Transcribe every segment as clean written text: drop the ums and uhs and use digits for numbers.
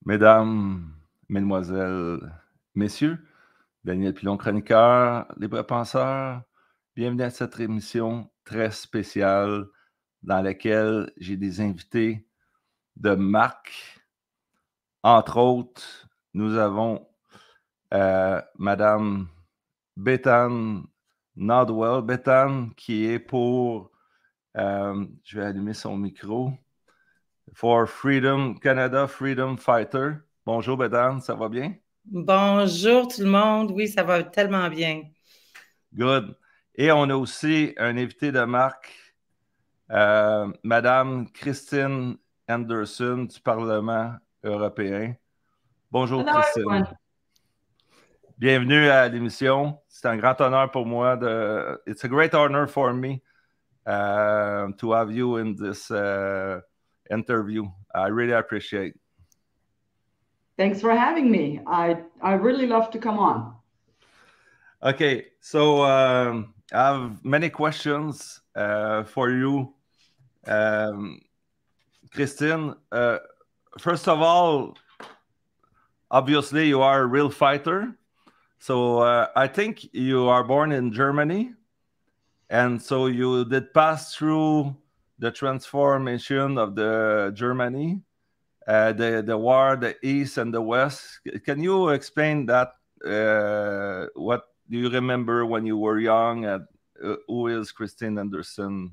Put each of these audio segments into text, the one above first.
Mesdames, Mesdemoiselles, Messieurs, Daniel Pilon, chroniqueur, libre penseur, bienvenue à cette émission très spéciale dans laquelle j'ai des invités de marque. Entre autres, nous avons Madame Béthane Nodwell. Béthane qui est pour, je vais allumer son micro, For Freedom Canada, Freedom Fighter. Bonjour Béthane, ça va bien? Bonjour tout le monde. Oui, ça va tellement bien. Good. Et on a aussi un invité de marque, Madame Christine Anderson du Parlement européen. Bonjour Hello, Christine. everyone. Bienvenue à l'émission. C'est un grand honneur pour moi. It's a great honor for me to have you in this interview. I really appreciate. Thanks for having me. I really love to come on. Okay, so I have many questions for you, Christine. First of all, obviously you are a real fighter. So I think you are born in Germany, and so you did pass through the transformation of the Germany, the war, the East and the West. Can you explain that? What do you remember when you were young? Who is Christine Anderson?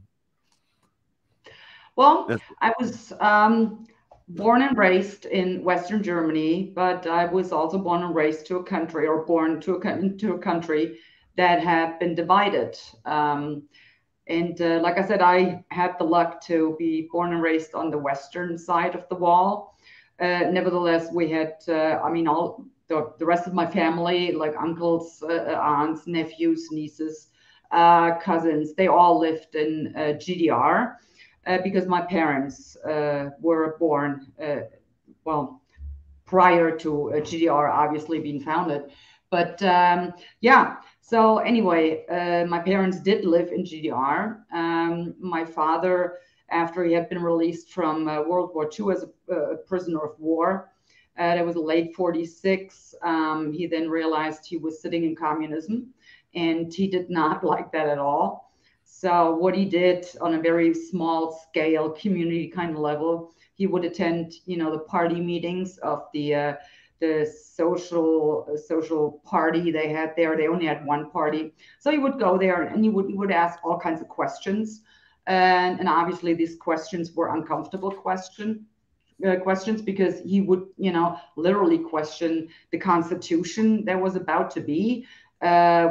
Well, I was born and raised in Western Germany, but I was also born and raised to a country, or born into a country that had been divided. And like I said, I had the luck to be born and raised on the western side of the wall. Nevertheless, we had, all the rest of my family, like uncles, aunts, nephews, nieces, cousins, they all lived in GDR because my parents were born, prior to GDR obviously being founded. But yeah, so anyway, my parents did live in GDR. My father, after he had been released from World War II as a prisoner of war, that was late 46. He then realized he was sitting in communism, and he did not like that at all. So what he did on a very small scale, community kind of level, he would attend, the party meetings of the social party they had there. They only had one party, so he would go there and he would ask all kinds of questions, and obviously these questions were uncomfortable questions because he would, literally question the constitution that was about to be,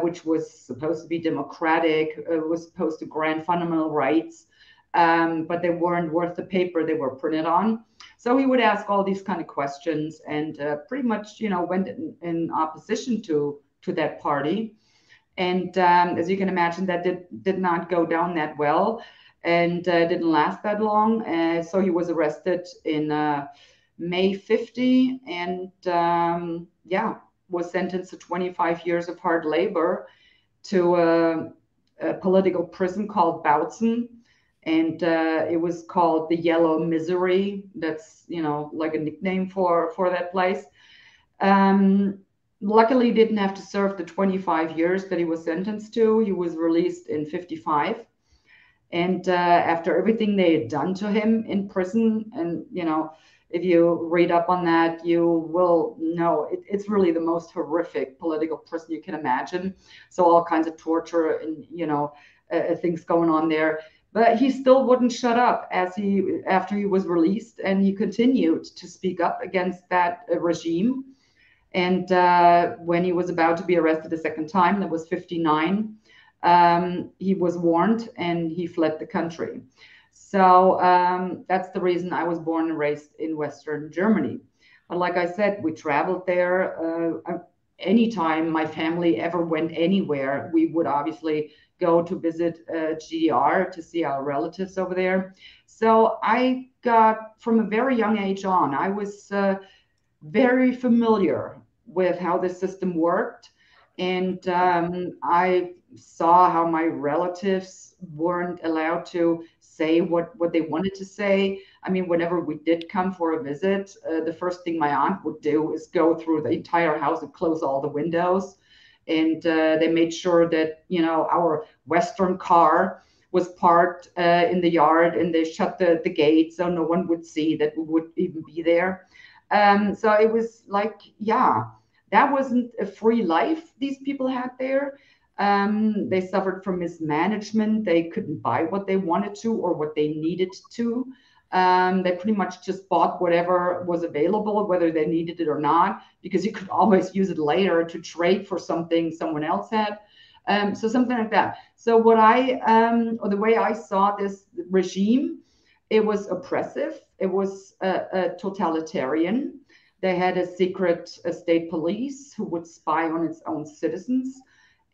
which was supposed to be democratic, was supposed to grant fundamental rights, but they weren't worth the paper they were printed on. So he would ask all these kind of questions and pretty much, went in opposition to that party. And as you can imagine, that did not go down that well, and didn't last that long. So he was arrested in May 50, and was sentenced to 25 years of hard labor to a political prison called Bautzen. And it was called the Yellow Misery. That's, like a nickname for that place. Luckily, he didn't have to serve the 25 years that he was sentenced to. He was released in 55. And after everything they had done to him in prison, and, if you read up on that, you will know it's really the most horrific political prison you can imagine. So all kinds of torture and, things going on there. But he still wouldn't shut up after he was released, and he continued to speak up against that regime. And when he was about to be arrested a second time, that was 59, he was warned and he fled the country. So that's the reason I was born and raised in Western Germany. But like I said, we traveled there. Anytime my family ever went anywhere, we would obviously go to visit GDR to see our relatives over there. So I got, from a very young age on, I was very familiar with how the system worked. And I saw how my relatives weren't allowed to say what they wanted to say. I mean, whenever we did come for a visit, the first thing my aunt would do is go through the entire house and close all the windows. And they made sure that, you know, our Western car was parked in the yard, and they shut the gate so no one would see that we would even be there. So it was like, yeah, that wasn't a free life these people had there. They suffered from mismanagement. They couldn't buy what they wanted to or what they needed to. They pretty much just bought whatever was available, whether they needed it or not, because you could always use it later to trade for something someone else had. So something like that. So what or the way I saw this regime, it was oppressive. It was a totalitarian. They had a secret state police who would spy on its own citizens.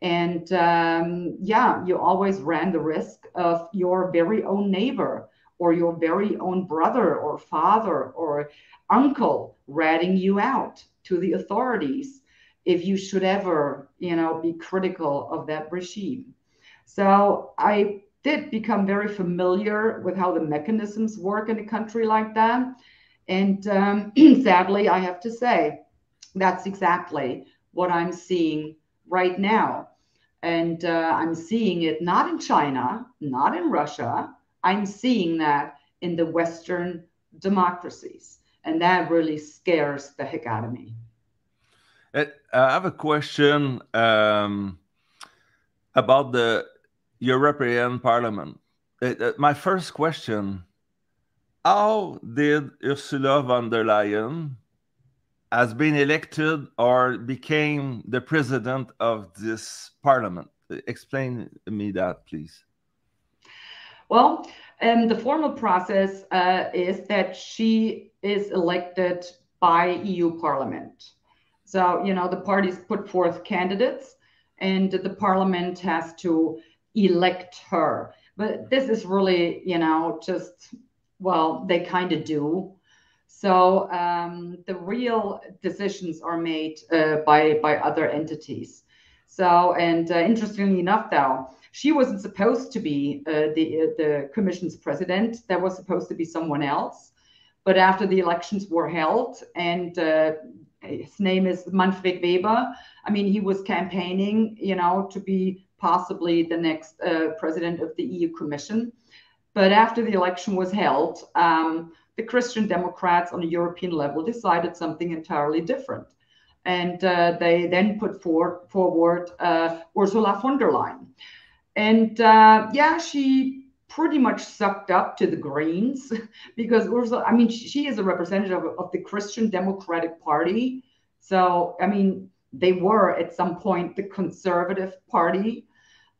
And yeah, you always ran the risk of your very own neighbor or your very own brother or father or uncle ratting you out to the authorities if you should ever, you know, be critical of that regime. So I did become very familiar with how the mechanisms work in a country like that. And sadly, I have to say, that's exactly what I'm seeing right now. And I'm seeing it not in China, not in Russia. I'm seeing that in the Western democracies. And that really scares the heck out of me. I have a question about the European Parliament. My first question, how did Ursula von der Leyen has been elected or became the president of this parliament? Explain me that, please. Well, the formal process is that she is elected by EU Parliament. So, you know, the parties put forth candidates and the parliament has to elect her. But this is really, you know, just, well, they kind of do. So the real decisions are made by other entities. So, and interestingly enough, though, she wasn't supposed to be the commission's president. That was supposed to be someone else. But after the elections were held, and his name is Manfred Weber, I mean, he was campaigning, you know, to be possibly the next president of the EU Commission. But after the election was held, the Christian Democrats on a European level decided something entirely different. And they then put forward Ursula von der Leyen. And yeah, she pretty much sucked up to the Greens because Ursula, I mean, she is a representative of the Christian Democratic Party. So, I mean, they were at some point the Conservative Party.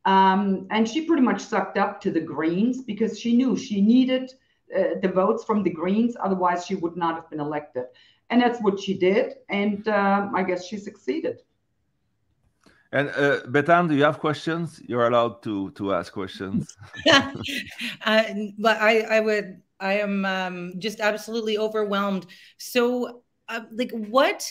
And she pretty much sucked up to the Greens because she knew she needed the votes from the Greens. Otherwise, she would not have been elected. And that's what she did. And I guess she succeeded. And Bethan, do you have questions? You're allowed to ask questions. But I am just absolutely overwhelmed. So like what,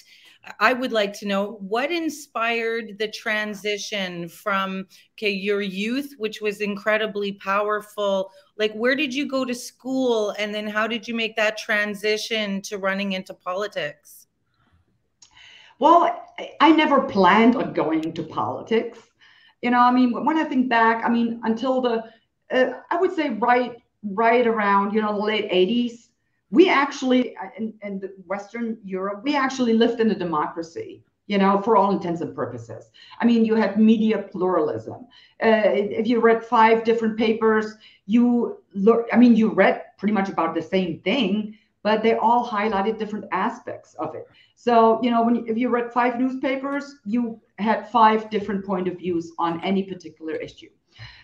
I would like to know what inspired the transition from, okay, your youth, which was incredibly powerful. Like, where did you go to school? And then how did you make that transition to running into politics? Well, I never planned on going into politics. You know, I mean, when I think back, I mean, until I would say right around, you know, the late 80s, we actually, in Western Europe, we actually lived in a democracy, you know, for all intents and purposes. I mean, you had media pluralism. If you read 5 different papers, you read pretty much about the same thing, but they all highlighted different aspects of it. So, you know, if you read 5 newspapers, you had 5 different point of views on any particular issue.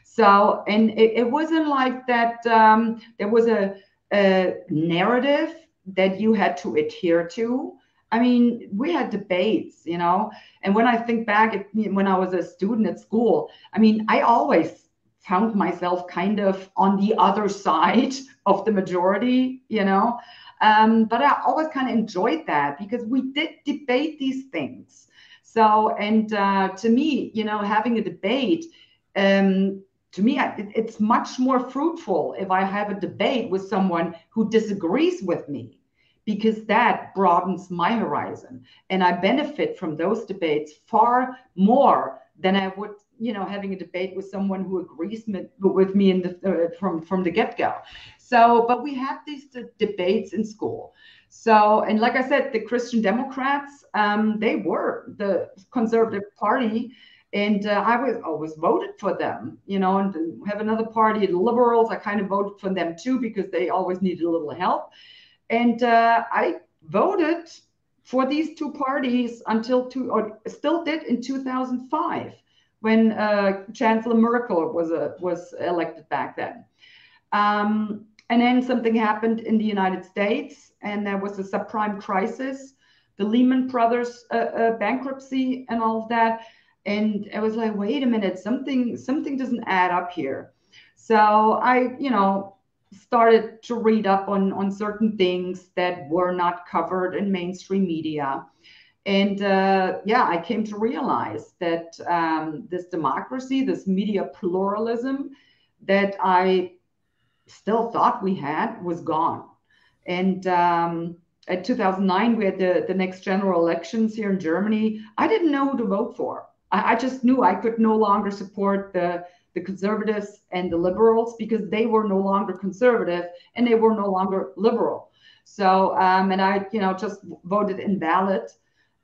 So, and it wasn't like that there was a narrative that you had to adhere to. I mean, we had debates, you know, and when I think back when I was a student at school, I mean, I always found myself kind of on the other side of the majority, you know, but I always kind of enjoyed that because we did debate these things. So, and to me, you know, having a debate, to me, it's much more fruitful if I have a debate with someone who disagrees with me, because that broadens my horizon. And I benefit from those debates far more than I would, having a debate with someone who agrees with me from the get-go. So, but we had these debates in school. So, and like I said, the Christian Democrats, they were the conservative party. And I was always voted for them, and have another party, the liberals, I kind of voted for them too, because they always needed a little help. And I voted for these two parties or still did in 2005, when Chancellor Merkel was elected back then. And then something happened in the United States, and there was a subprime crisis, the Lehman Brothers bankruptcy and all of that. And I was like, wait a minute, something doesn't add up here. So I, started to read up on certain things that were not covered in mainstream media. And I came to realize that this democracy, this media pluralism that I still thought we had, was gone. And at 2009, we had the next general elections here in Germany. I didn't know who to vote for. I just knew I could no longer support the conservatives and the liberals, because they were no longer conservative and they were no longer liberal. So, and I, just voted invalid.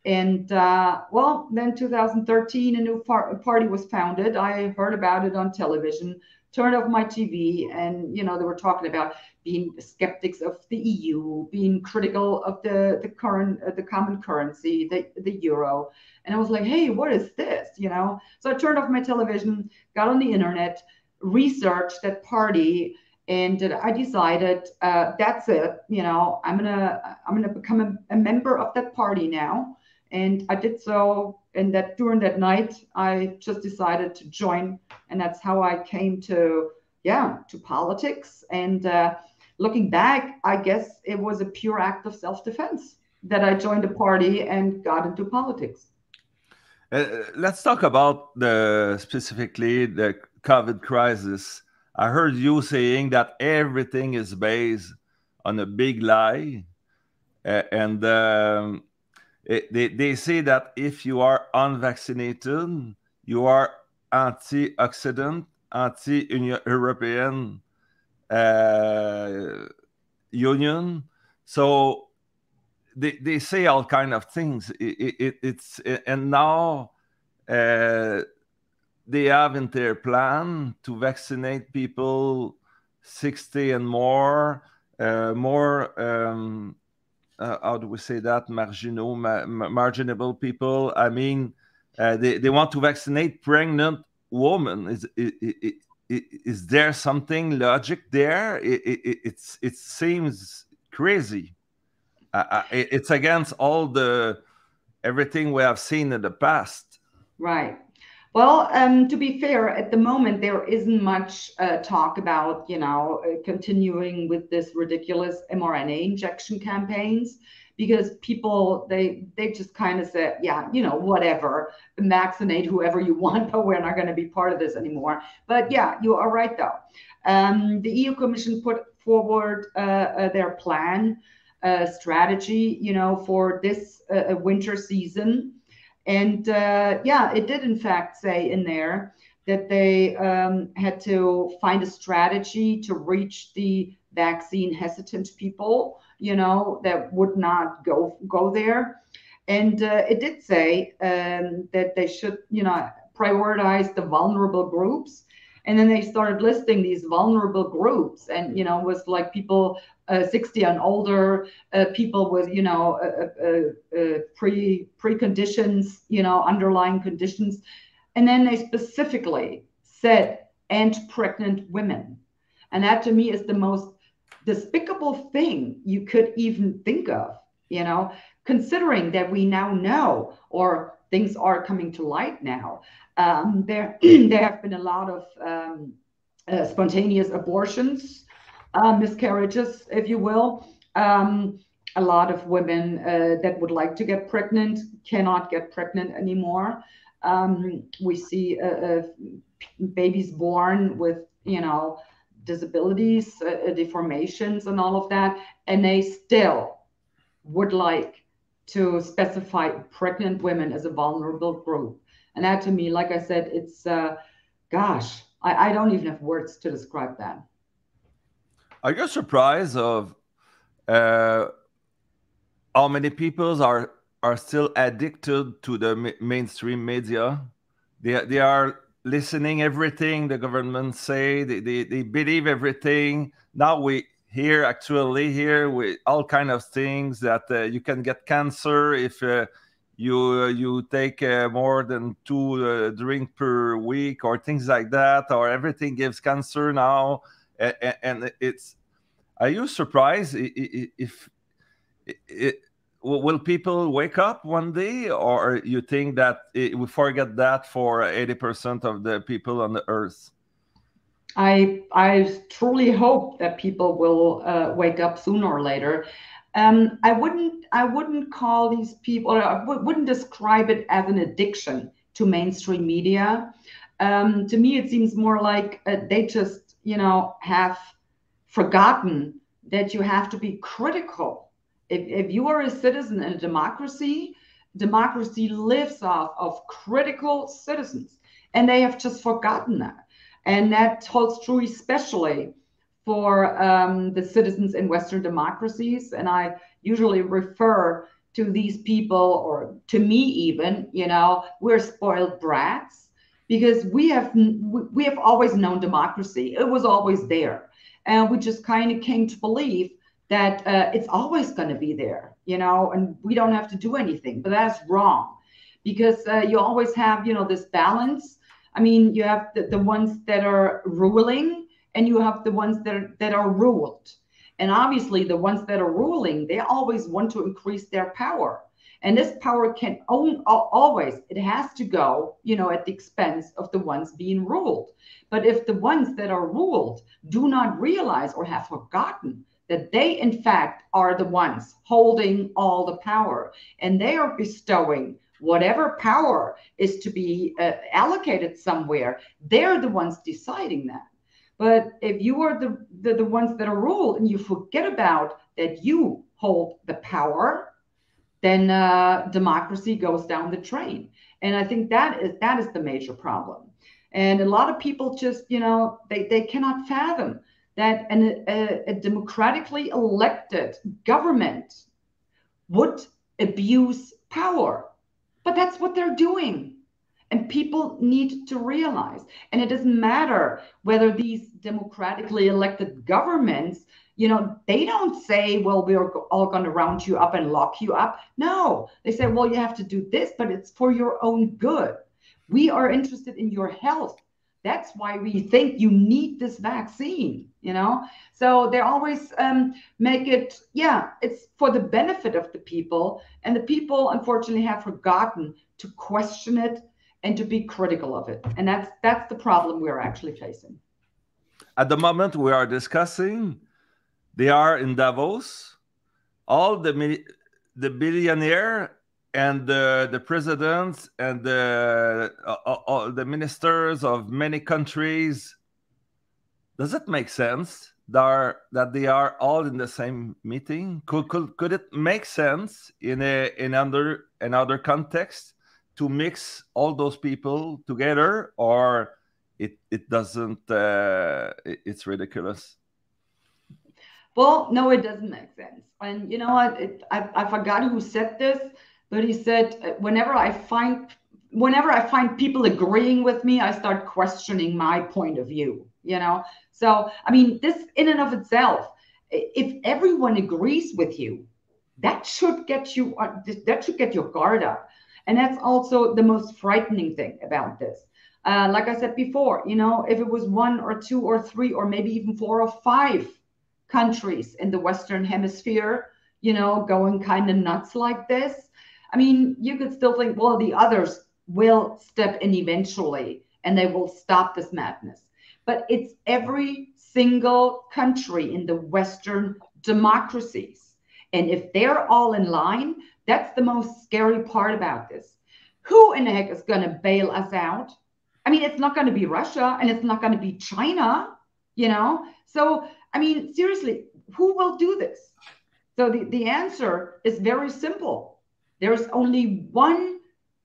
And then 2013, a new party was founded. I heard about it on television, turned off my TV, and, they were talking about being skeptics of the EU, being critical of the common currency, the euro. And I was like, hey, what is this? So I turned off my television, got on the internet, researched that party, and I decided that's it. I'm gonna become a member of that party now. And I did so. And that during that night, I just decided to join, and that's how I came to politics. And looking back, I guess it was a pure act of self-defense that I joined a party and got into politics. Let's talk about specifically the COVID crisis. I heard you saying that everything is based on a big lie. And they say that if you are unvaccinated, you are anti-Occident, anti-European Union. So they say all kind of things. And now they have in their plan to vaccinate people 60 and more, how do we say that? Marginable people. I mean, they want to vaccinate pregnant women. Is there something logic there? It seems crazy. It's against everything we have seen in the past. Right. Well, to be fair, at the moment, there isn't much talk about, continuing with this ridiculous mRNA injection campaigns, because people, they just kind of say, whatever, vaccinate whoever you want, but we're not going to be part of this anymore. But yeah, you are right, though. The EU Commission put forward their plan, strategy, for this winter season. And it did in fact say in there that they had to find a strategy to reach the vaccine hesitant people, that would not go there. And it did say that they should, prioritize the vulnerable groups. And then they started listing these vulnerable groups, and was like people 60 and older, people with preconditions, underlying conditions, and then they specifically said and pregnant women, and that to me is the most despicable thing you could even think of, considering that we now know, or things are coming to light now. There have been a lot of spontaneous abortions, miscarriages, if you will. A lot of women that would like to get pregnant cannot get pregnant anymore. We see babies born with, disabilities, deformations, and all of that, and they still would like to specify pregnant women as a vulnerable group. And that, to me, like I said, it's gosh, I don't even have words to describe that. Are you surprised of how many people are still addicted to the mainstream media? They are listening everything the government say. They believe everything. Now we hear with all kind of things that you can get cancer if you take more than 2 drink per week or things like that, or everything gives cancer now. And it's, are you surprised if will people wake up one day, or you think that we forget that for 80% of the people on the earth? I truly hope that people will wake up sooner or later. I wouldn't call these people, or I wouldn't describe it as an addiction to mainstream media. To me, it seems more like they just, have forgotten that you have to be critical. If you are a citizen in a democracy, democracy lives off of critical citizens, and they have just forgotten that. And that holds true especially for the citizens in Western democracies. And I usually refer to these people, or to me even, we're spoiled brats, because we have always known democracy. It was always there. And we just kind of came to believe that it's always going to be there, and we don't have to do anything. But that's wrong, because you always have, this balance. I mean, you have the ones that are ruling, and you have the ones that are ruled. And obviously, the ones that are ruling, they always want to increase their power. And this power can always, it has to go, at the expense of the ones being ruled. But if the ones that are ruled do not realize or have forgotten that they, in fact, are the ones holding all the power, and they are bestowing whatever power is to be allocated somewhere, they're the ones deciding that. But if you are the ones that are ruled, and you forget about that you hold the power, then democracy goes down the drain. And I think that is the major problem. And a lot of people just, they cannot fathom that a democratically elected government would abuse power. But that's what they're doing. And people need to realize. And it doesn't matter whether these democratically elected governments, they don't say, well, we're all going to round you up and lock you up. No, they say, well, you have to do this, but it's for your own good. We are interested in your health. That's why we think you need this vaccine, So they always make it, it's for the benefit of the people. And the people, unfortunately, have forgotten to question it and to be critical of it. And that's the problem we're actually facing. At the moment we are discussing, they are in Davos, all the billionaire and the presidents and the ministers of many countries. Does it make sense that they are all in the same meeting? Could it make sense in another context to mix all those people together, or it doesn't? It's ridiculous. Well, no, it doesn't make sense. And you know what? I forgot who said this, but he said, whenever I find people agreeing with me, I start questioning my point of view. So I mean, this in and of itself, if everyone agrees with you, that should get your guard up. And that's also the most frightening thing about this. Like I said before, if it was 1 or 2 or 3 or maybe even 4 or 5 countries in the Western Hemisphere, going kind of nuts like this, I mean, you could still think, well, the others will step in eventually and they will stop this madness. But it's every single country in the Western democracies. And if they're all in line, that's the most scary part about this. Who in the heck is going to bail us out? I mean, it's not going to be Russia and it's not going to be China, So, I mean, seriously, who will do this? So the answer is very simple. There's only one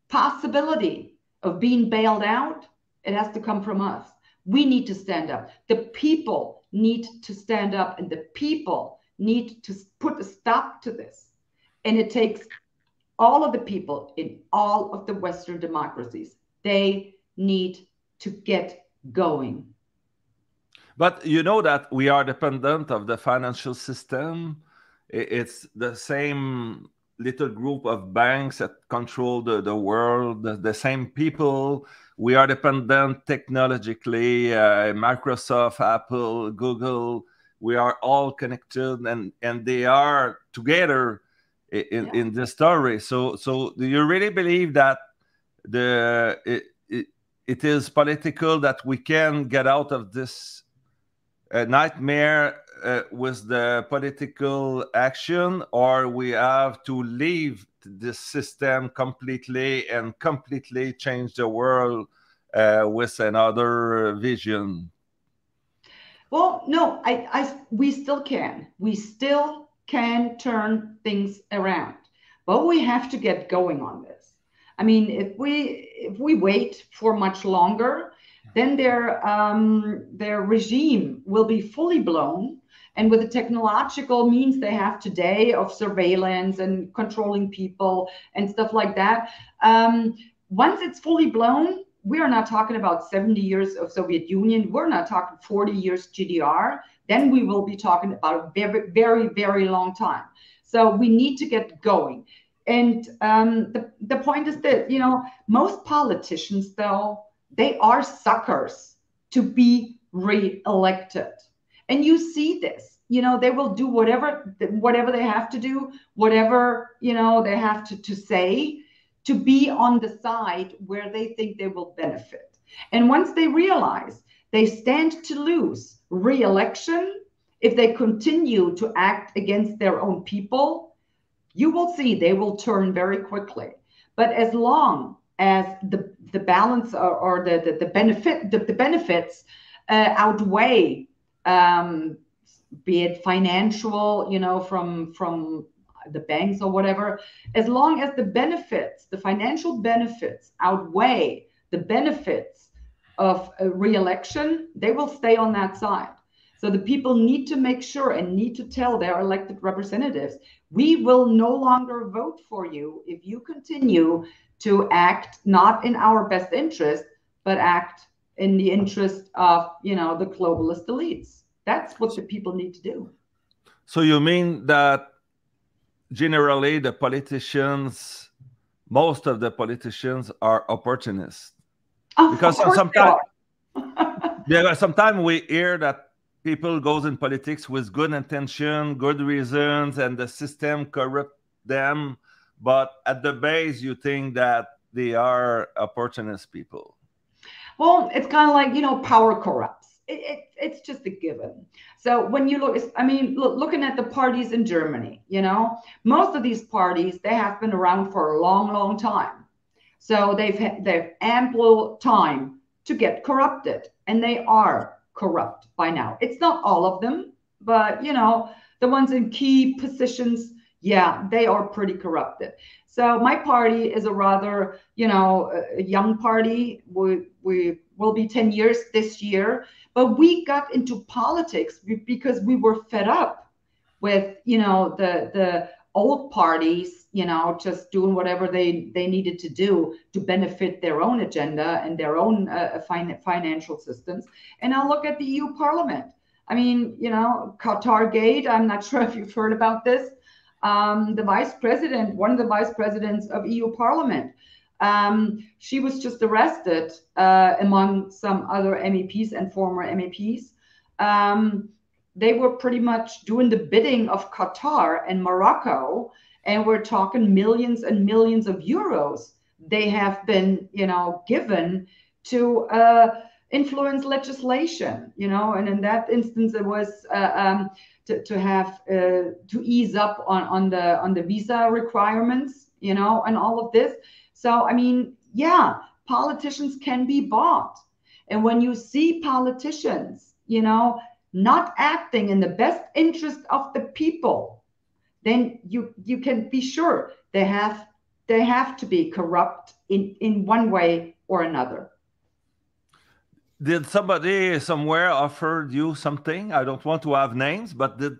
possibility of being bailed out. It has to come from us. We need to stand up. The people need to stand up, and the people need to put a stop to this. And it takes all of the people in all of the Western democracies. They need to get going. But you know that we are dependent of the financial system. It's the same little group of banks that control the world, the same people. We are dependent technologically, Microsoft, Apple, Google. We are all connected, and they are together in this story. So do you really believe that it is political, that we can get out of this nightmare with the political action, or we have to leave this system completely and completely change the world with another vision? Well, no, we still can. We still can turn things around, but we have to get going on this. I mean, if we wait for much longer, then their regime will be fully blown. And with the technological means they have today of surveillance and controlling people and stuff like that, once it's fully blown, we are not talking about 70 years of Soviet Union. We're not talking 40 years GDR. Then we will be talking about a very, very, very long time. So we need to get going. And the point is that, most politicians, though, they are suckers to be re-elected. And you see this, they will do whatever they have to do, whatever, they have to say to be on the side where they think they will benefit. And once they realize they stand to lose re-election, if they continue to act against their own people, you will see they will turn very quickly. But as long as the balance or the benefits outweigh, be it financial, from the banks or whatever, as long as the financial benefits outweigh the benefits of a re-election, they will stay on that side. So the people need to make sure and need to tell their elected representatives, we will no longer vote for you if you continue to act not in our best interest, but act in the interest of, the globalist elites. That's what the people need to do. So you mean that generally most of the politicians are opportunists? Because sometimes we hear that people goes in politics with good intention, good reasons, and the system corrupt them. But at the base, you think that they are opportunist people. Well, it's kind of like, power corrupts. It's just a given. So when you looking at the parties in Germany, most of these parties, they have been around for a long, long time. So they've ample time to get corrupted, and they are corrupt by now. It's not all of them, but the ones in key positions, yeah, they are pretty corrupted. So my party is a rather, a young party. We will be 10 years this year, but we got into politics because we were fed up with, the old parties, just doing whatever they needed to do to benefit their own agenda and their own financial systems. And now look at the EU Parliament. I mean, Qatar Gate, I'm not sure if you've heard about this. One of the vice presidents of EU Parliament, she was just arrested among some other MEPs and former MEPs. They were pretty much doing the bidding of Qatar and Morocco, and we're talking millions and millions of euros they have been, given to influence legislation, and in that instance, it was to have to ease up on the visa requirements, you know, and all of this. So I mean, yeah, politicians can be bought, and when you see politicians, you know, not acting in the best interest of the people, then you can be sure they have to be corrupt in one way or another. Did somebody somewhere offered you something? I don't want to have names, but did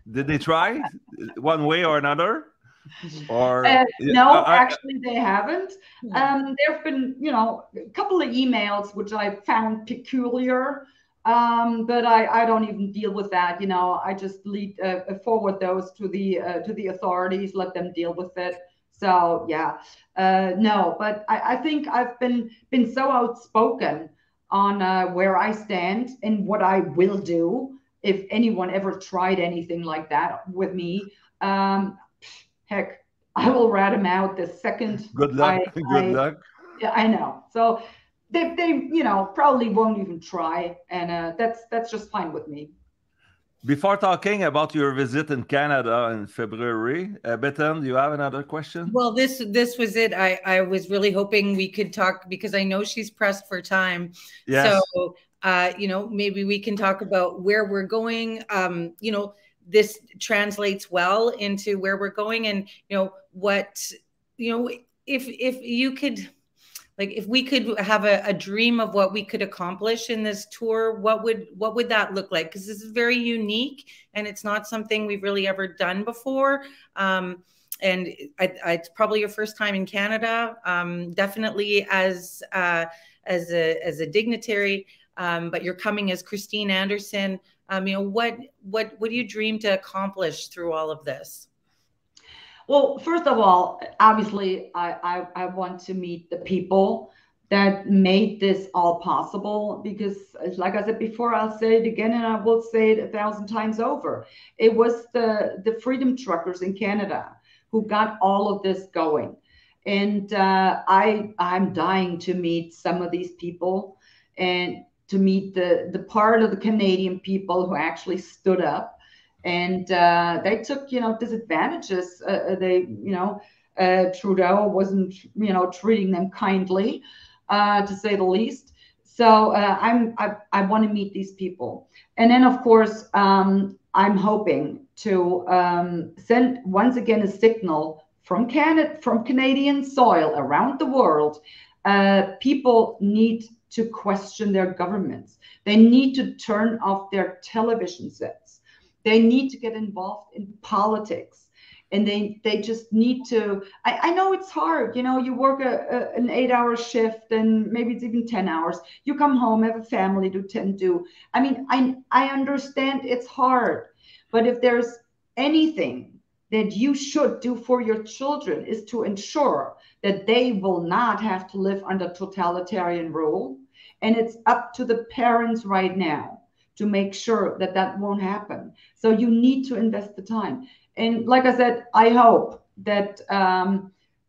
they try one way or another? Or no, actually they haven't. There have been, you know, a couple of emails which I found peculiar, but I don't even deal with that. You know, I just forward those to the authorities, let them deal with it. So yeah, no, but I think I've been so outspoken on where I stand and what I will do if anyone ever tried anything like that with me. Heck, I will rat him out the second. Good luck. Good luck. Yeah, I know. So they you know, probably won't even try, and that's just fine with me. Before talking about your visit in Canada in February, Bethan, do you have another question? Well, this was it. I was really hoping we could talk because I know she's pressed for time. Yes. So, you know, maybe we can talk about where we're going. You know, this translates well into where we're going, and you know what, you know, if you could, like, if we could have a dream of what we could accomplish in this tour, what would that look like? Because this is very unique and it's not something we've really ever done before. And it's probably your first time in Canada, definitely as a dignitary, but you're coming as Christine Anderson. You know, what do you dream to accomplish through all of this? Well, first of all, obviously, I want to meet the people that made this all possible, because like I said before, I'll say it again and I will say it 1,000 times over. It was the Freedom Truckers in Canada who got all of this going. And I'm dying to meet some of these people and to meet the part of the Canadian people who actually stood up. And they took, you know, disadvantages. Trudeau wasn't, you know, treating them kindly, to say the least. So I want to meet these people. And then, of course, I'm hoping to send once again a signal from Canadian soil around the world. People need to question their governments. They need to turn off their television sets. They need to get involved in politics, and they just need to. I know it's hard. You know, you work an 8-hour shift, and maybe it's even 10 hours. You come home, have a family to tend to. I mean, I understand it's hard, but if there's anything that you should do for your children is to ensure that they will not have to live under totalitarian rule, and it's up to the parents right now to make sure that that won't happen. So you need to invest the time. And like I said, I hope that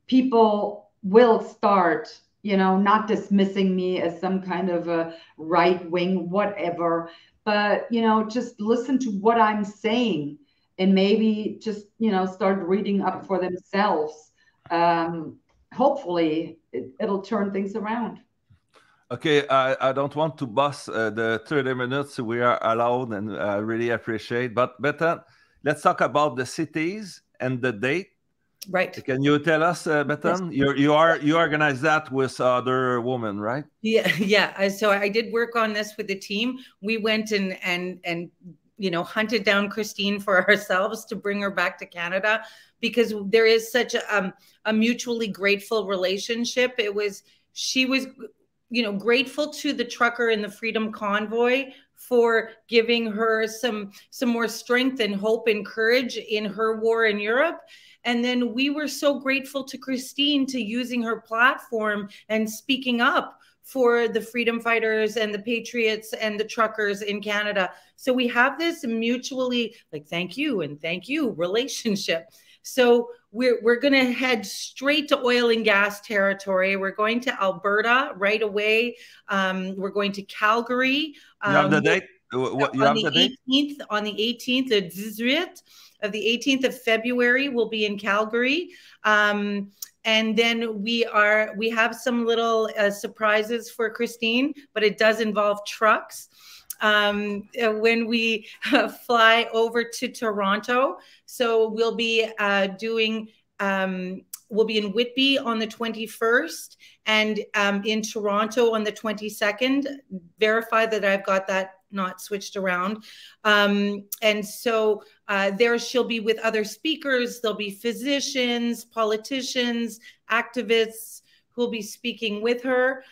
people will start, you know, not dismissing me as some kind of a right wing, whatever, but, you know, just listen to what I'm saying and maybe just, you know, start reading up for themselves. Hopefully it'll turn things around. Okay, I don't want to bust the 30 minutes we are allowed, and I really appreciate. But Bethan, let's talk about the cities and the date. Right. Can you tell us, Bethan? Yes. You organize that with other women, right? Yeah. So I did work on this with the team. We went and you know, hunted down Christine for ourselves to bring her back to Canada, because there is such a mutually grateful relationship. She was, you know, grateful to the trucker in the Freedom Convoy for giving her some more strength and hope and courage in her war in Europe. And then we were so grateful to Christine to using her platform and speaking up for the freedom fighters and the patriots and the truckers in Canada. So we have this mutually, like, thank you and thank you relationship. So we're going to head straight to oil and gas territory. We're going to Alberta right away. We're going to Calgary. You have the date? What you on have the the date? 18th, on the 18th, the 18th of the 18th of February, we'll be in Calgary. And then we have some little surprises for Christine, but it does involve trucks. When we fly over to Toronto. So we'll be we'll be in Whitby on the 21st and in Toronto on the 22nd. Verify that I've got that not switched around. And so there she'll be with other speakers. There'll be physicians, politicians, activists who'll be speaking with her.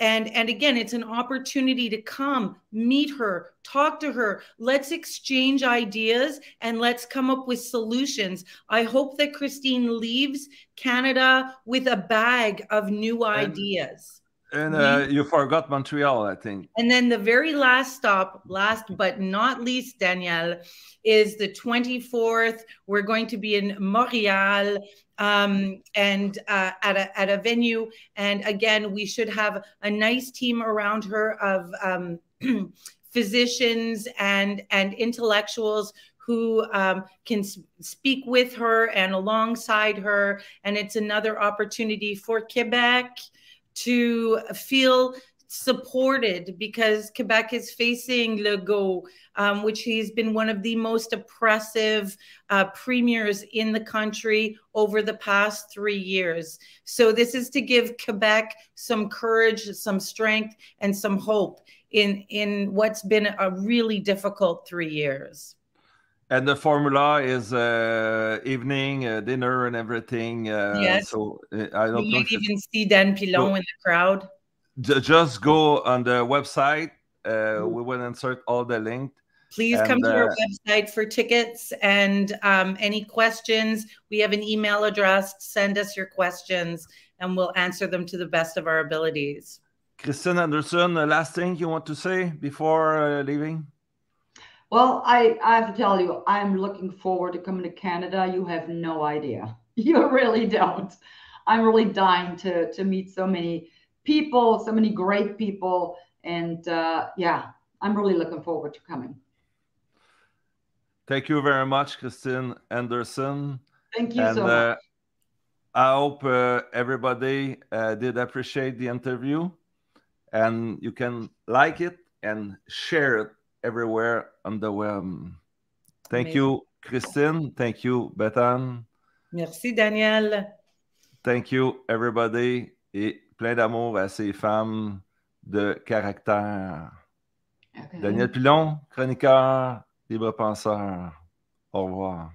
And again, it's an opportunity to come, meet her, talk to her. Let's exchange ideas and let's come up with solutions. I hope that Christine leaves Canada with a bag of new ideas. And you forgot Montreal, I think. And then the very last stop, last but not least, Danielle, is the 24th. We're going to be in Montreal and at a venue. And again, we should have a nice team around her of physicians and intellectuals who can speak with her and alongside her. And it's another opportunity for Quebec to feel supported because Quebec is facing Legault, which he's been one of the most oppressive premiers in the country over the past 3 years. So this is to give Quebec some courage, some strength, and some hope in what's been a really difficult 3 years. And the formula is evening, dinner, and everything. Yes. So I don't you know. might even see Dan Pilon in the crowd. Just go on the website. We will insert all the link. Please come to our website for tickets and any questions. We have an email address. Send us your questions and we'll answer them to the best of our abilities. Christine Anderson, the last thing you want to say before leaving? Well, I have to tell you, I'm looking forward to coming to Canada. You have no idea. You really don't. I'm really dying to meet so many people, so many great people. And yeah, I'm really looking forward to coming. Thank you very much, Christine Anderson. Thank you so much. I hope everybody did appreciate the interview. And you can like it and share it everywhere on the web. Thank you, Christine. Thank you, Bethan. Merci, Daniel. Thank you, everybody. Et plein d'amour à ces femmes de caractère. Okay. Daniel Pilon, chroniqueur, libre penseur. Au revoir.